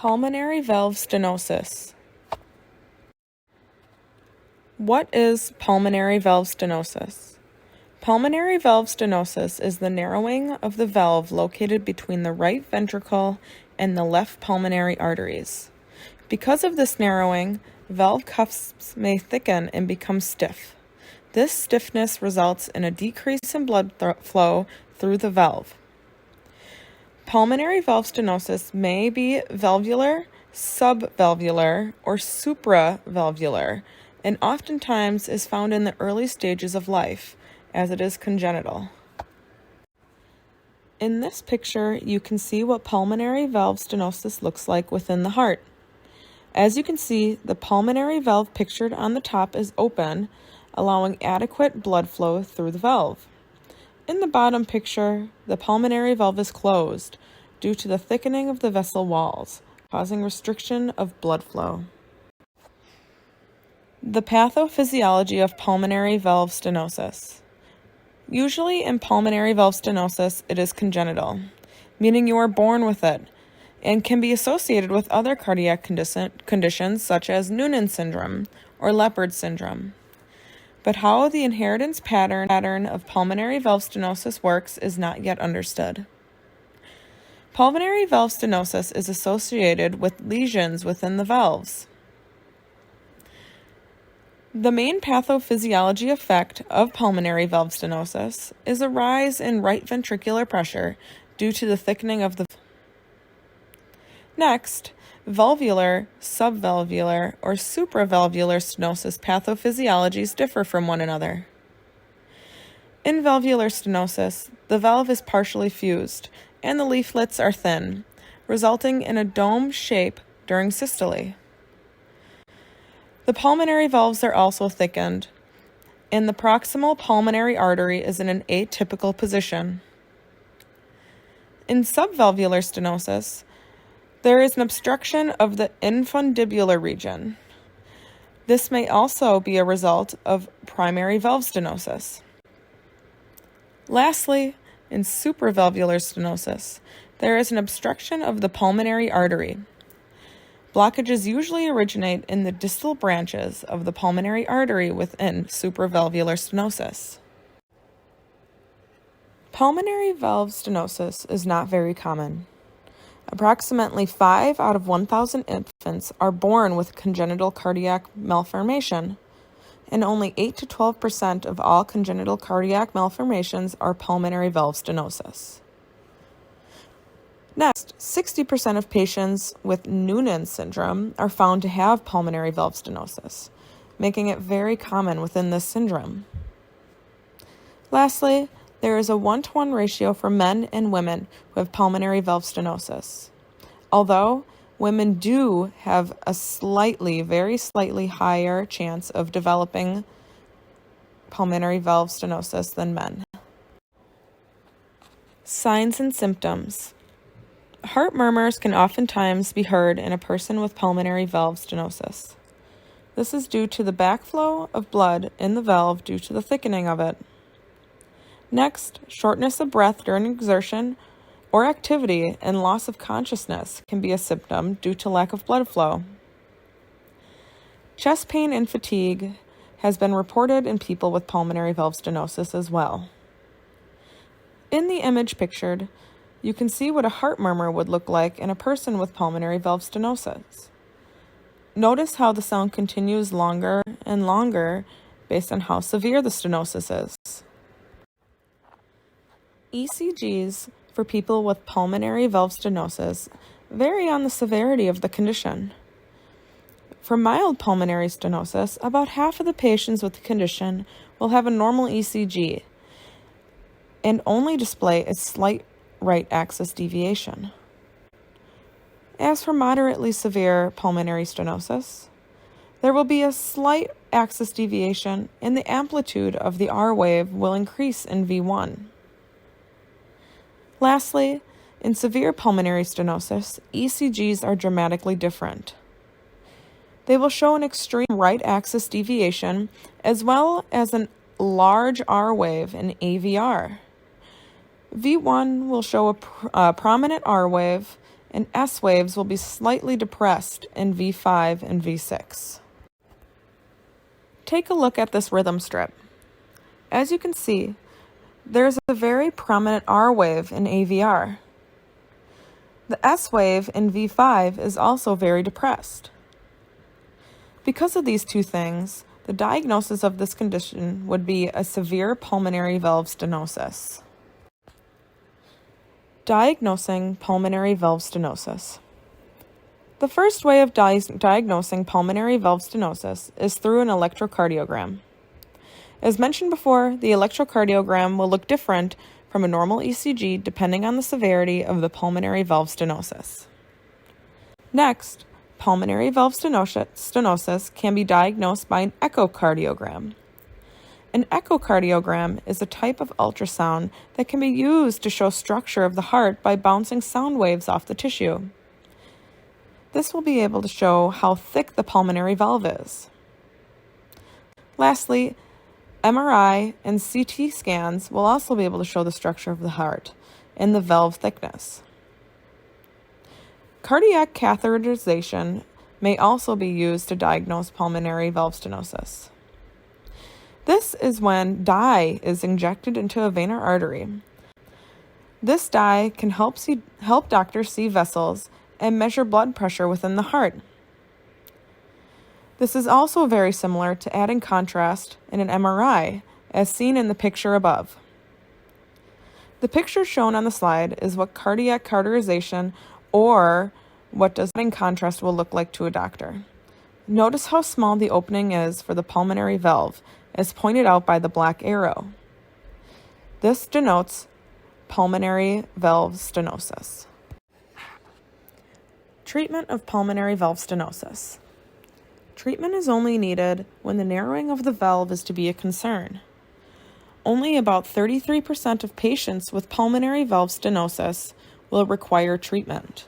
Pulmonary valve stenosis. What is pulmonary valve stenosis? Pulmonary valve stenosis is the narrowing of the valve located between the right ventricle and the left pulmonary arteries. Because of this narrowing, valve cusps may thicken and become stiff. This stiffness results in a decrease in blood flow through the valve. Pulmonary valve stenosis may be valvular, subvalvular, or supravalvular, and oftentimes is found in the early stages of life, as it is congenital. In this picture, you can see what pulmonary valve stenosis looks like within the heart. As you can see, the pulmonary valve pictured on the top is open, allowing adequate blood flow through the valve. In the bottom picture, the pulmonary valve is closed due to the thickening of the vessel walls, causing restriction of blood flow. The pathophysiology of pulmonary valve stenosis. Usually in pulmonary valve stenosis, it is congenital, meaning you are born with it, and can be associated with other cardiac conditions such as Noonan syndrome or Leopard syndrome. But how the inheritance pattern of pulmonary valve stenosis works is not yet understood. Pulmonary valve stenosis is associated with lesions within the valves. The main pathophysiology effect of pulmonary valve stenosis is a rise in right ventricular pressure due to the thickening of the valve. Next, valvular, subvalvular, or supravalvular stenosis pathophysiologies differ from one another. In valvular stenosis, the valve is partially fused and the leaflets are thin, resulting in a dome shape during systole. The pulmonary valves are also thickened, and the proximal pulmonary artery is in an atypical position. In subvalvular stenosis, there is an obstruction of the infundibular region. This may also be a result of primary valve stenosis. Lastly, in supravalvular stenosis, there is an obstruction of the pulmonary artery. Blockages usually originate in the distal branches of the pulmonary artery within supravalvular stenosis. Pulmonary valve stenosis is not very common. Approximately 5 out of 1,000 infants are born with congenital cardiac malformation, and only 8 to 12% of all congenital cardiac malformations are pulmonary valve stenosis. Next, 60% of patients with Noonan syndrome are found to have pulmonary valve stenosis, making it very common within this syndrome. Lastly, there is a 1-to-1 ratio for men and women who have pulmonary valve stenosis. Although women do have a very slightly higher chance of developing pulmonary valve stenosis than men. Signs and symptoms. Heart murmurs can oftentimes be heard in a person with pulmonary valve stenosis. This is due to the backflow of blood in the valve due to the thickening of it. Next, shortness of breath during exertion or activity and loss of consciousness can be a symptom due to lack of blood flow. Chest pain and fatigue has been reported in people with pulmonary valve stenosis as well. In the image pictured, you can see what a heart murmur would look like in a person with pulmonary valve stenosis. Notice how the sound continues longer and longer based on how severe the stenosis is. ECGs for people with pulmonary valve stenosis vary on the severity of the condition. For mild pulmonary stenosis, about half of the patients with the condition will have a normal ECG and only display a slight right axis deviation. As for moderately severe pulmonary stenosis, there will be a slight axis deviation and the amplitude of the R wave will increase in V1. Lastly, in severe pulmonary stenosis, ECGs are dramatically different. They will show an extreme right axis deviation as well as a large R wave in AVR. V1 will show a prominent R wave and S waves will be slightly depressed in V5 and V6. Take a look at this rhythm strip. As you can see, there's a very prominent R wave in AVR. The S wave in V5 is also very depressed. Because of these two things, the diagnosis of this condition would be a severe pulmonary valve stenosis. Diagnosing pulmonary valve stenosis. The first way of diagnosing pulmonary valve stenosis is through an electrocardiogram. As mentioned before, the electrocardiogram will look different from a normal ECG depending on the severity of the pulmonary valve stenosis. Next, pulmonary valve stenosis can be diagnosed by an echocardiogram. An echocardiogram is a type of ultrasound that can be used to show structure of the heart by bouncing sound waves off the tissue. This will be able to show how thick the pulmonary valve is. Lastly, MRI and CT scans will also be able to show the structure of the heart and the valve thickness. Cardiac catheterization may also be used to diagnose pulmonary valve stenosis. This is when dye is injected into a vein or artery. This dye can help doctors see vessels and measure blood pressure within the heart. This is also very similar to adding contrast in an MRI, as seen in the picture above. The picture shown on the slide is what cardiac cauterization, or what does adding contrast, will look like to a doctor. Notice how small the opening is for the pulmonary valve, as pointed out by the black arrow. This denotes pulmonary valve stenosis. Treatment of pulmonary valve stenosis. Treatment is only needed when the narrowing of the valve is to be a concern. Only about 33% of patients with pulmonary valve stenosis will require treatment.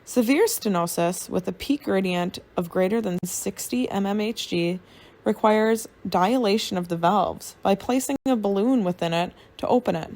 Severe stenosis with a peak gradient of greater than 60 mmHg requires dilation of the valves by placing a balloon within it to open it.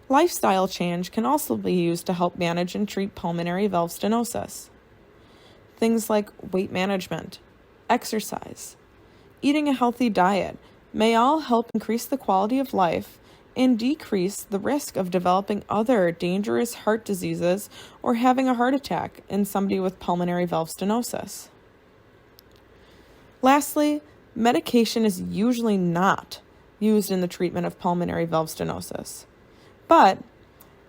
Lifestyle change can also be used to help manage and treat pulmonary valve stenosis. Things like weight management, exercise, eating a healthy diet may all help increase the quality of life and decrease the risk of developing other dangerous heart diseases or having a heart attack in somebody with pulmonary valve stenosis. Lastly, medication is usually not used in the treatment of pulmonary valve stenosis, but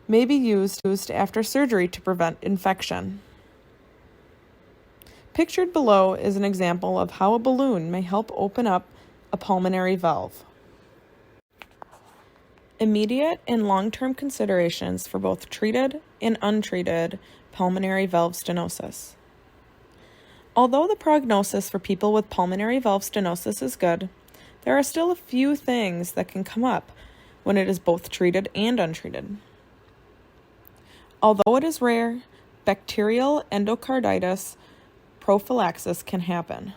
may be used after surgery to prevent infection. Pictured below is an example of how a balloon may help open up a pulmonary valve. Immediate and long-term considerations for both treated and untreated pulmonary valve stenosis. Although the prognosis for people with pulmonary valve stenosis is good, there are still a few things that can come up when it is both treated and untreated. Although it is rare, bacterial endocarditis prophylaxis can happen.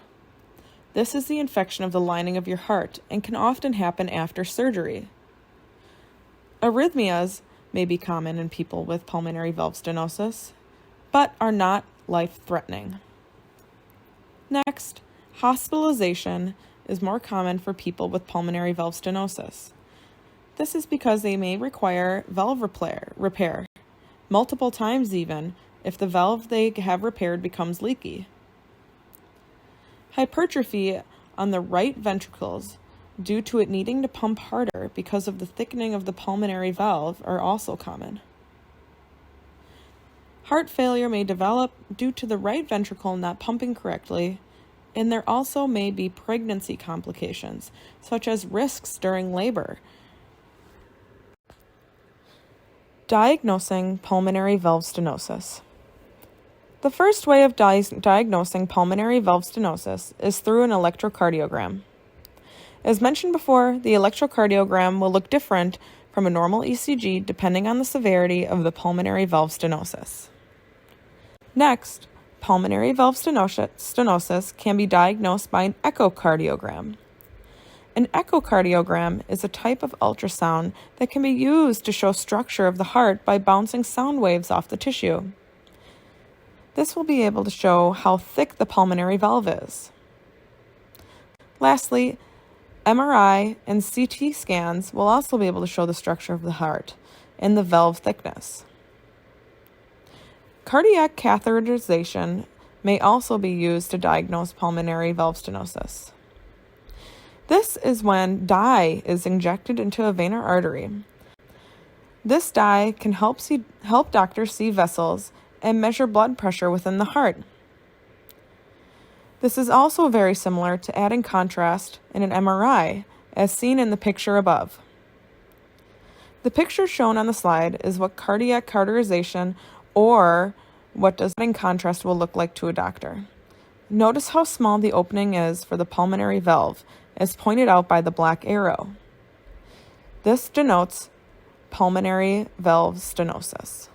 This is the infection of the lining of your heart and can often happen after surgery. Arrhythmias may be common in people with pulmonary valve stenosis, but are not life-threatening. Next, hospitalization is more common for people with pulmonary valve stenosis. This is because they may require valve repair, multiple times even, if the valve they have repaired becomes leaky. Hypertrophy on the right ventricles due to it needing to pump harder because of the thickening of the pulmonary valve are also common. Heart failure may develop due to the right ventricle not pumping correctly, and there also may be pregnancy complications, such as risks during labor. Diagnosing pulmonary valve stenosis. The first way of diagnosing pulmonary valve stenosis is through an electrocardiogram. As mentioned before, the electrocardiogram will look different from a normal ECG depending on the severity of the pulmonary valve stenosis. Next, pulmonary valve stenosis can be diagnosed by an echocardiogram. An echocardiogram is a type of ultrasound that can be used to show structure of the heart by bouncing sound waves off the tissue. This will be able to show how thick the pulmonary valve is. Lastly, MRI and CT scans will also be able to show the structure of the heart and the valve thickness. Cardiac catheterization may also be used to diagnose pulmonary valve stenosis. This is when dye is injected into a vein or artery. This dye can help doctors see vessels and measure blood pressure within the heart. This is also very similar to adding contrast in an MRI, as seen in the picture above. The picture shown on the slide is what cardiac cauterization, or what adding contrast, will look like to a doctor. Notice how small the opening is for the pulmonary valve, as pointed out by the black arrow. This denotes pulmonary valve stenosis.